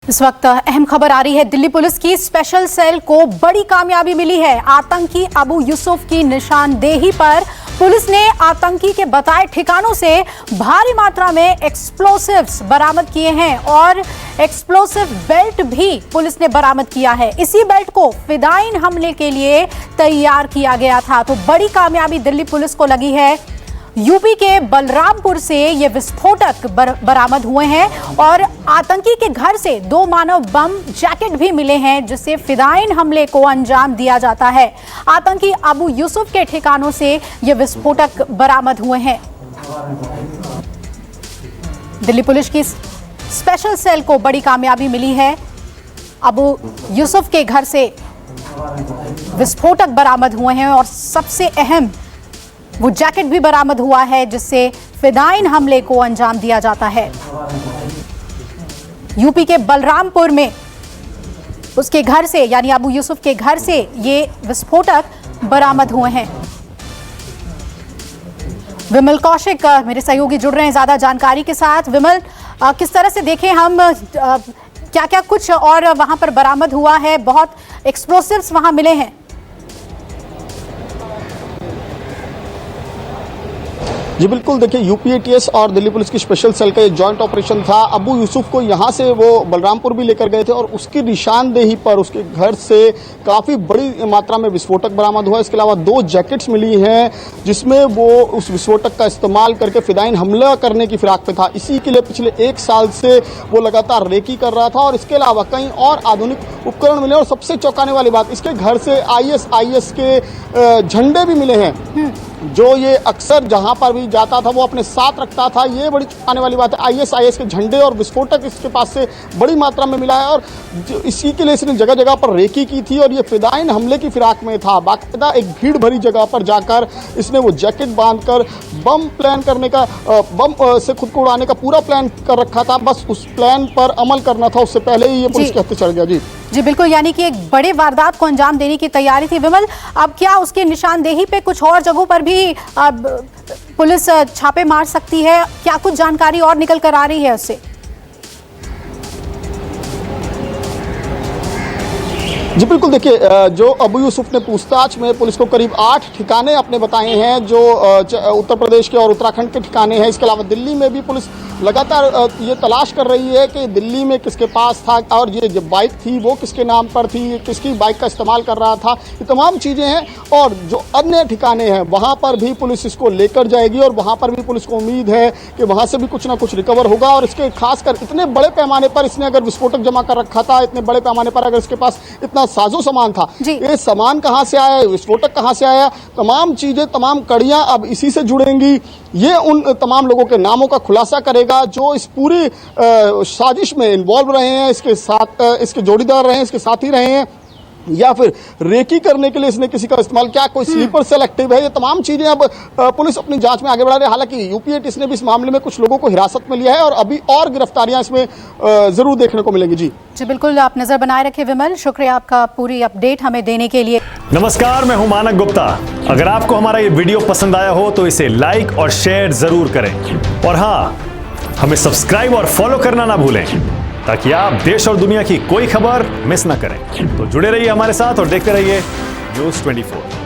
इस वक्त अहम खबर आ रही है। दिल्ली पुलिस की स्पेशल सेल को बड़ी कामयाबी मिली है। आतंकी अबू यूसुफ की निशानदेही पर पुलिस ने आतंकी के बताए ठिकानों से भारी मात्रा में एक्सप्लोसिव्स बरामद किए हैं और एक्सप्लोसिव बेल्ट भी पुलिस ने बरामद किया है। इसी बेल्ट को फिदायीन हमले के लिए तैयार किया गया था। तो बड़ी कामयाबी दिल्ली पुलिस को लगी है। यूपी के बलरामपुर से ये विस्फोटक बरामद हुए हैं और आतंकी के घर से 2 मानव बम जैकेट भी मिले हैं जिससे फिदायीन हमले को अंजाम दिया जाता है। आतंकी अबू यूसुफ के ठिकानों से ये विस्फोटक बरामद हुए हैं। दिल्ली पुलिस की स्पेशल सेल को बड़ी कामयाबी मिली है। अबू यूसुफ के घर से विस्फोटक बरामद हुए हैं और सबसे अहम वो जैकेट भी बरामद हुआ है जिससे फिदायीन हमले को अंजाम दिया जाता है। यूपी के बलरामपुर में उसके घर से यानी अबू यूसुफ के घर से ये विस्फोटक बरामद हुए हैं। विमल कौशिक मेरे सहयोगी जुड़ रहे हैं ज्यादा जानकारी के साथ। विमल, किस तरह से देखें हम क्या क्या कुछ और वहां पर बरामद हुआ है? बहुत एक्सप्लोसिव्स वहां मिले हैं। जी बिल्कुल, देखिए यूपी एटीएस और दिल्ली पुलिस की स्पेशल सेल का ये जॉइंट ऑपरेशन था। अबू यूसुफ को यहाँ से वो बलरामपुर भी लेकर गए थे और उसकी निशानदेही पर उसके घर से काफ़ी बड़ी मात्रा में विस्फोटक बरामद हुआ। इसके अलावा 2 जैकेट्स मिली हैं जिसमें वो उस विस्फोटक का इस्तेमाल करके फिदायीन हमला करने की फिराक में था। इसी के लिए पिछले 1 साल से वो लगातार रेकी कर रहा था और इसके अलावा कई और आधुनिक उपकरण मिले और सबसे चौंकाने वाली बात, इसके घर से ISIS के झंडे भी मिले हैं जो ये अक्सर जहां पर भी जाता था वो अपने साथ रखता था। ये बड़ी आने वाली बात है। ISIS के झंडे और विस्फोटक इसके पास से बड़ी मात्रा में मिला है और इसी के लिए इसने जगह जगह पर रेकी की थी और ये फिदायीन हमले की फिराक में था। बाकायदा एक भीड़ भरी जगह पर जाकर इसने वो जैकेट बांधकर बम प्लान करने का बम से खुद को उड़ाने का पूरा प्लान कर रखा था। बस उस प्लान पर अमल करना था, उससे पहले ही ये पुलिस के हत्थे चढ़ गया। जी बिल्कुल, यानी कि एक बड़े वारदात को अंजाम देने की तैयारी थी। विमल, अब क्या उसकी निशानदेही पे कुछ और जगहों पर भी पुलिस छापे मार सकती है? क्या कुछ जानकारी और निकल कर आ रही है उससे? जी बिल्कुल, देखिए जो अबू यूसुफ ने पूछताछ में पुलिस को करीब 8 ठिकाने अपने बताए हैं जो उत्तर प्रदेश के और उत्तराखंड के ठिकाने हैं। इसके अलावा दिल्ली में भी पुलिस लगातार ये तलाश कर रही है कि दिल्ली में किसके पास था और ये जो बाइक थी वो किसके नाम पर थी, किसकी बाइक का इस्तेमाल कर रहा था। ये तमाम चीज़ें हैं और जो अन्य ठिकाने हैं वहाँ पर भी पुलिस इसको लेकर जाएगी और वहाँ पर भी पुलिस को उम्मीद है कि वहाँ से भी कुछ ना कुछ रिकवर होगा। और इसके खासकर इतने बड़े पैमाने पर इसने अगर विस्फोटक जमा कर रखा था, इतने बड़े पैमाने पर अगर इसके पास इतना साजो सामान था, ये सामान कहाँ से आया, विस्फोटक कहाँ से आया, तमाम चीजें, तमाम कड़ियां अब इसी से जुड़ेंगी। ये उन तमाम लोगों के नामों का खुलासा करेगा जो इस पूरी साजिश में इन्वॉल्व रहे हैं, इसके साथ इसके जोड़ीदार रहे हैं, इसके साथी रहे हैं या फिर रेकी करने के लिए इसने किसी का इस्तेमाल किया, कोई स्लीपर सेल एक्टिव है। ये तमाम चीजें अब पुलिस अपनी जांच में आगे बढ़ा रही है। हालांकि यूपी एटीएस ने भी इस मामले में कुछ लोगों को हिरासत में लिया है और अभी और गिरफ्तारियां इसमें जरूर देखने को मिलेंगी। जी बिल्कुल, आप नजर बनाए रखें। विमल, शुक्रिया आपका पूरी अपडेट हमें देने के लिए। नमस्कार, मैं हूं मानक गुप्ता। अगर आपको हमारा ये वीडियो पसंद आया हो तो इसे लाइक और शेयर जरूर करें और हाँ, हमें सब्सक्राइब और फॉलो करना ना भूलें ताकि आप देश और दुनिया की कोई खबर मिस ना करें। तो जुड़े रहिए हमारे साथ और देखते रहिए न्यूज़ 24।